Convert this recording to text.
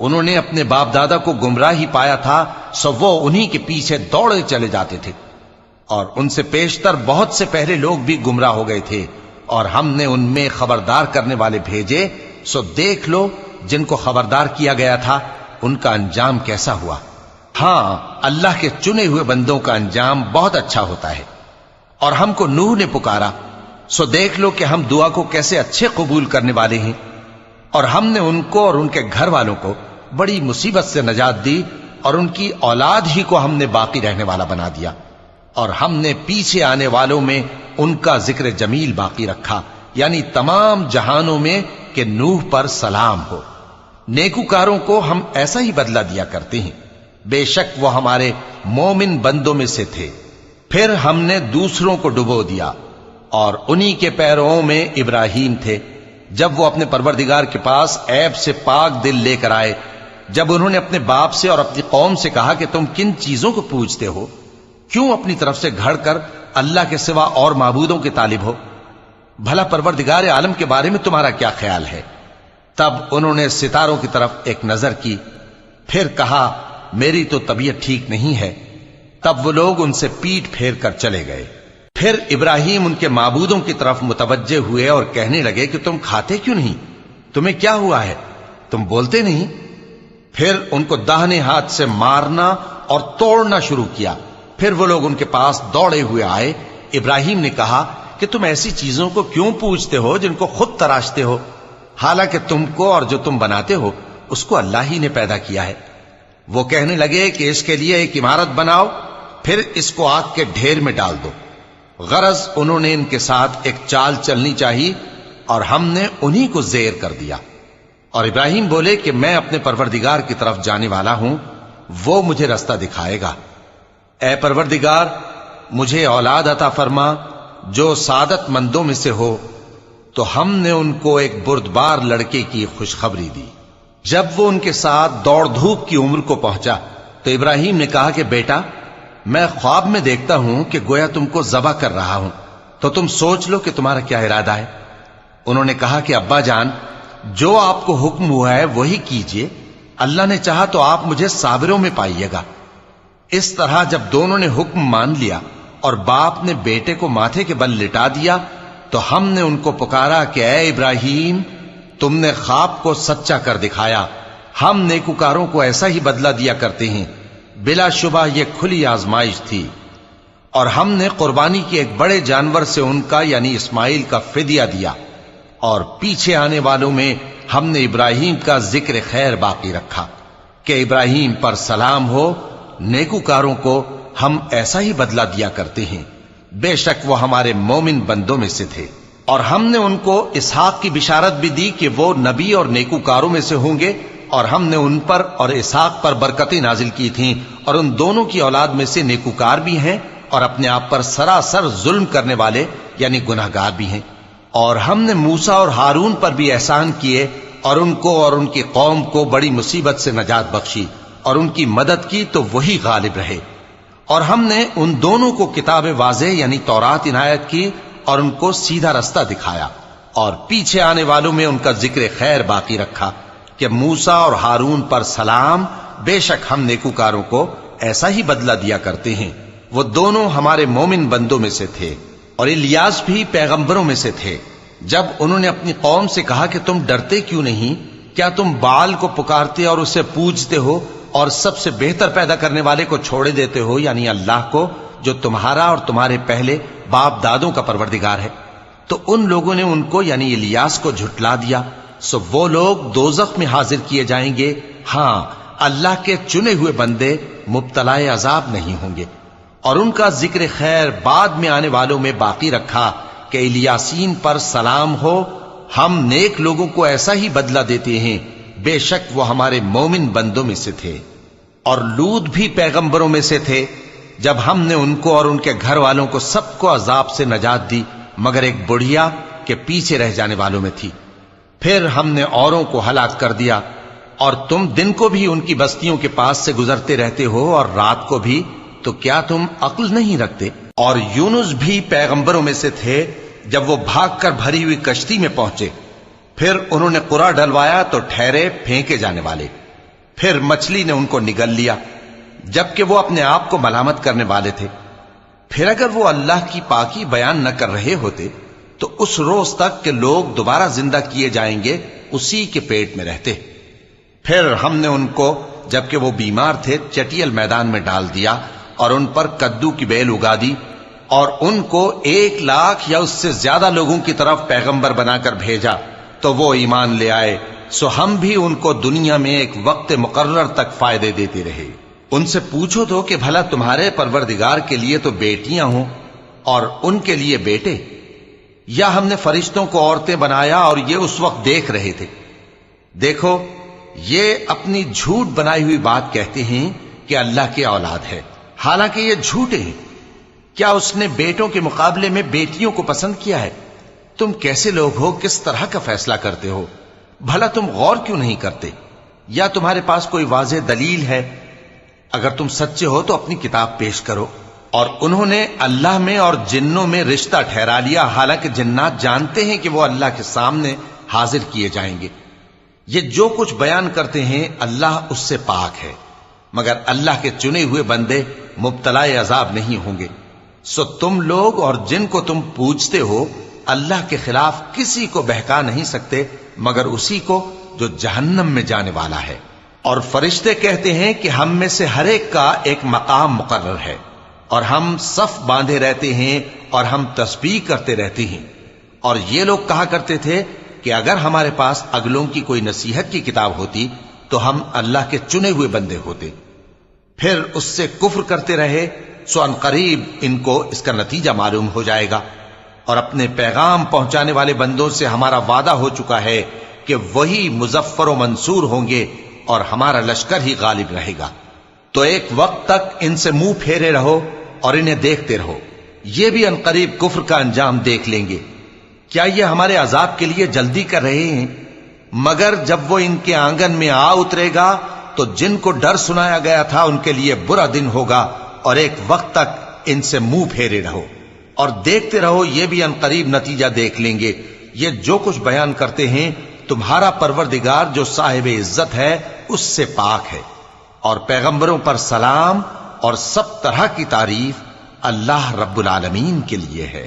انہوں نے اپنے باپ دادا کو گمراہ ہی پایا تھا، سو وہ انہی کے پیچھے دوڑے چلے جاتے تھے، اور ان سے پیشتر بہت سے پہلے لوگ بھی گمراہ ہو گئے تھے، اور ہم نے ان میں خبردار کرنے والے بھیجے، سو دیکھ لو جن کو خبردار کیا گیا تھا ان کا انجام کیسا ہوا۔ ہاں، اللہ کے چنے ہوئے بندوں کا انجام بہت اچھا ہوتا ہے۔ اور ہم کو نوح نے پکارا، سو دیکھ لو کہ ہم دعا کو کیسے اچھے قبول کرنے والے ہیں، اور ہم نے ان کو اور ان کے گھر والوں کو بڑی مصیبت سے نجات دی، اور ان کی اولاد ہی کو ہم نے باقی رہنے والا بنا دیا، اور ہم نے پیچھے آنے والوں میں ان کا ذکر جمیل باقی رکھا، یعنی تمام جہانوں میں کہ نوح پر سلام ہو۔ نیکوکاروں کو ہم ایسا ہی بدلہ دیا کرتے ہیں، بے شک وہ ہمارے مومن بندوں میں سے تھے۔ پھر ہم نے دوسروں کو ڈبو دیا، اور انہی کے پیروں میں ابراہیم تھے، جب وہ اپنے پروردگار کے پاس عیب سے پاک دل لے کر آئے، جب انہوں نے اپنے باپ سے اور اپنی قوم سے کہا کہ تم کن چیزوں کو پوجتے ہو، کیوں اپنی طرف سے گھڑ کر اللہ کے سوا اور معبودوں کے طالب ہو؟ بھلا پروردگار عالم کے بارے میں تمہارا کیا خیال ہے؟ تب انہوں نے ستاروں کی طرف ایک نظر کی، پھر کہا میری تو طبیعت ٹھیک نہیں ہے۔ تب وہ لوگ ان سے پیٹ پھیر کر چلے گئے۔ پھر ابراہیم ان کے معبودوں کی طرف متوجہ ہوئے اور کہنے لگے کہ تم کھاتے کیوں نہیں؟ تمہیں کیا ہوا ہے؟ تم بولتے نہیں؟ پھر ان کو داہنے ہاتھ سے مارنا اور توڑنا شروع کیا۔ پھر وہ لوگ ان کے پاس دوڑے ہوئے آئے۔ ابراہیم نے کہا کہ تم ایسی چیزوں کو کیوں پوجتے ہو جن کو خود تراشتے ہو، حالانکہ تم کو اور جو تم بناتے ہو اس کو اللہ ہی نے پیدا کیا ہے۔ وہ کہنے لگے کہ اس کے لیے ایک عمارت بناؤ، پھر اس کو آگ کے ڈھیر میں ڈال دو۔ غرض انہوں نے ان کے ساتھ ایک چال چلنی چاہی، اور ہم نے انہی کو زیر کر دیا۔ اور ابراہیم بولے کہ میں اپنے پروردگار کی طرف جانے والا ہوں، وہ مجھے رستہ دکھائے گا۔ اے پروردگار، مجھے اولاد عطا فرما جو سعادت مندوں میں سے ہو۔ تو ہم نے ان کو ایک بردبار لڑکے کی خوشخبری دی۔ جب وہ ان کے ساتھ دوڑ دھوپ کی عمر کو پہنچا تو ابراہیم نے کہا کہ بیٹا، میں خواب میں دیکھتا ہوں کہ گویا تم کو ذبح کر رہا ہوں، تو تم سوچ لو کہ تمہارا کیا ارادہ ہے۔ انہوں نے کہا کہ ابا جان، جو آپ کو حکم ہوا ہے وہی کیجئے، اللہ نے چاہا تو آپ مجھے صابروں میں پائیے گا۔ اس طرح جب دونوں نے حکم مان لیا اور باپ نے بیٹے کو ماتھے کے بل لٹا دیا، تو ہم نے ان کو پکارا کہ اے ابراہیم، تم نے خواب کو سچا کر دکھایا، ہم نیکوکاروں کو ایسا ہی بدلہ دیا کرتے ہیں۔ بلا شبہ یہ کھلی آزمائش تھی، اور ہم نے قربانی کی ایک بڑے جانور سے ان کا یعنی اسماعیل کا فدیہ دیا، اور پیچھے آنے والوں میں ہم نے ابراہیم کا ذکر خیر باقی رکھا کہ ابراہیم پر سلام ہو۔ نیکوکاروں کو ہم ایسا ہی بدلہ دیا کرتے ہیں، بے شک وہ ہمارے مومن بندوں میں سے تھے۔ اور ہم نے ان کو اسحاق کی بشارت بھی دی کہ وہ نبی اور نیکوکاروں میں سے ہوں گے، اور ہم نے ان پر اور اسحاق پر برکتیں نازل کی تھیں، اور ان دونوں کی اولاد میں سے نیکوکار بھی ہیں اور اپنے آپ پر سراسر ظلم کرنے والے یعنی گناہگار بھی ہیں۔ اور ہم نے موسیٰ اور ہارون پر بھی احسان کیے، اور ان کو اور ان کی قوم کو بڑی مصیبت سے نجات بخشی، اور ان کی مدد کی تو وہی غالب رہے۔ اور ہم نے ان دونوں کو کتاب واضح یعنی تورات عنایت کی، اور ان کو سیدھا رستہ دکھایا، اور پیچھے آنے والوں میں ان کا ذکر خیر باقی رکھا کہ موسیٰ اور ہارون پر سلام، بے شک ہم نیکوکاروں کو ایسا ہی بدلہ دیا کرتے ہیں۔ وہ دونوں ہمارے مومن بندوں میں سے تھے۔ اور الیاس بھی پیغمبروں میں سے تھے۔ جب انہوں نے اپنی قوم سے کہا کہ تم ڈرتے کیوں نہیں؟ کیا تم بال کو پکارتے اور اسے پوجتے ہو، اور سب سے بہتر پیدا کرنے والے کو چھوڑے دیتے ہو یعنی اللہ کو، جو تمہارا اور تمہارے پہلے باپ دادوں کا پروردگار ہے؟ تو ان لوگوں نے ان کو یعنی الیاس کو جھٹلا دیا، سو وہ لوگ دوزخ میں حاضر کیے جائیں گے۔ ہاں، اللہ کے چنے ہوئے بندے مبتلا عذاب نہیں ہوں گے۔ اور ان کا ذکر خیر بعد میں آنے والوں میں باقی رکھا کہ الیاسین پر سلام ہو۔ ہم نیک لوگوں کو ایسا ہی بدلہ دیتے ہیں، بے شک وہ ہمارے مومن بندوں میں سے تھے۔ اور لوط بھی پیغمبروں میں سے تھے۔ جب ہم نے ان کو اور ان کے گھر والوں کو سب کو عذاب سے نجات دی مگر ایک بڑھیا کہ پیچھے رہ جانے والوں میں تھی، پھر ہم نے اوروں کو ہلاک کر دیا۔ اور تم دن کو بھی ان کی بستیوں کے پاس سے گزرتے رہتے ہو اور رات کو بھی، تو کیا تم عقل نہیں رکھتے؟ اور یونس بھی پیغمبروں میں سے تھے۔ جب وہ بھاگ کر بھری ہوئی کشتی میں پہنچے، پھر انہوں نے قرع ڈلوایا تو ٹھہرے پھینکے جانے والے، پھر مچھلی نے ان کو نگل لیا جبکہ وہ اپنے آپ کو ملامت کرنے والے تھے۔ پھر اگر وہ اللہ کی پاکی بیان نہ کر رہے ہوتے تو اس روز تک کہ لوگ دوبارہ زندہ کیے جائیں گے اسی کے پیٹ میں رہتے۔ پھر ہم نے ان کو جبکہ وہ بیمار تھے چٹیل میدان میں ڈال دیا اور ان پر کدو کی بیل اگا دی، اور ان کو 1,00,000 یا اس سے زیادہ لوگوں کی طرف پیغمبر بنا کر بھیجا تو وہ ایمان لے آئے، سو ہم بھی ان کو دنیا میں ایک وقت مقرر تک فائدے دیتے رہے۔ ان سے پوچھو تو کہ بھلا تمہارے پروردگار کے لیے تو بیٹیاں ہوں اور ان کے لیے بیٹے، یا ہم نے فرشتوں کو عورتیں بنایا اور یہ اس وقت دیکھ رہے تھے؟ دیکھو، یہ اپنی جھوٹ بنائی ہوئی بات کہتے ہیں کہ اللہ کی اولاد ہے، حالانکہ یہ جھوٹے ہیں۔ کیا اس نے بیٹوں کے مقابلے میں بیٹیوں کو پسند کیا ہے؟ تم کیسے لوگ ہو، کس طرح کا فیصلہ کرتے ہو؟ بھلا تم غور کیوں نہیں کرتے؟ یا تمہارے پاس کوئی واضح دلیل ہے؟ اگر تم سچے ہو تو اپنی کتاب پیش کرو۔ اور انہوں نے اللہ میں اور جنوں میں رشتہ ٹھہرا لیا، حالانکہ جنات جانتے ہیں کہ وہ اللہ کے سامنے حاضر کیے جائیں گے۔ یہ جو کچھ بیان کرتے ہیں اللہ اس سے پاک ہے، مگر اللہ کے چنے ہوئے بندے مبتلا عذاب نہیں ہوں گے۔ سو تم لوگ اور جن کو تم پوجتے ہو اللہ کے خلاف کسی کو بہکا نہیں سکتے مگر اسی کو جو جہنم میں جانے والا ہے۔ اور فرشتے کہتے ہیں کہ ہم میں سے ہر ایک کا ایک مقام مقرر ہے، اور ہم صف باندھے رہتے ہیں اور ہم تسبیح کرتے رہتے ہیں۔ اور یہ لوگ کہا کرتے تھے کہ اگر ہمارے پاس اگلوں کی کوئی نصیحت کی کتاب ہوتی تو ہم اللہ کے چنے ہوئے بندے ہوتے۔ پھر اس سے کفر کرتے رہے، سو ان قریب ان کو اس کا نتیجہ معلوم ہو جائے گا۔ اور اپنے پیغام پہنچانے والے بندوں سے ہمارا وعدہ ہو چکا ہے کہ وہی مظفر و منصور ہوں گے اور ہمارا لشکر ہی غالب رہے گا۔ تو ایک وقت تک ان سے منہ پھیرے رہو اور انہیں دیکھتے رہو، یہ بھی ان قریب کفر کا انجام دیکھ لیں گے۔ کیا یہ ہمارے عذاب کے لیے جلدی کر رہے ہیں؟ مگر جب وہ ان کے آنگن میں آ اترے گا تو جن کو ڈر سنایا گیا تھا ان کے لیے برا دن ہوگا، اور ایک وقت تک ان سے منہ پھیرے رہو اور دیکھتے رہو، یہ بھی ان قریب نتیجہ دیکھ لیں گے۔ یہ جو کچھ بیان کرتے ہیں تمہارا پروردگار جو صاحب عزت ہے اس سے پاک ہے، اور پیغمبروں پر سلام اور سب طرح کی تعریف اللہ رب العالمین کے لیے ہے۔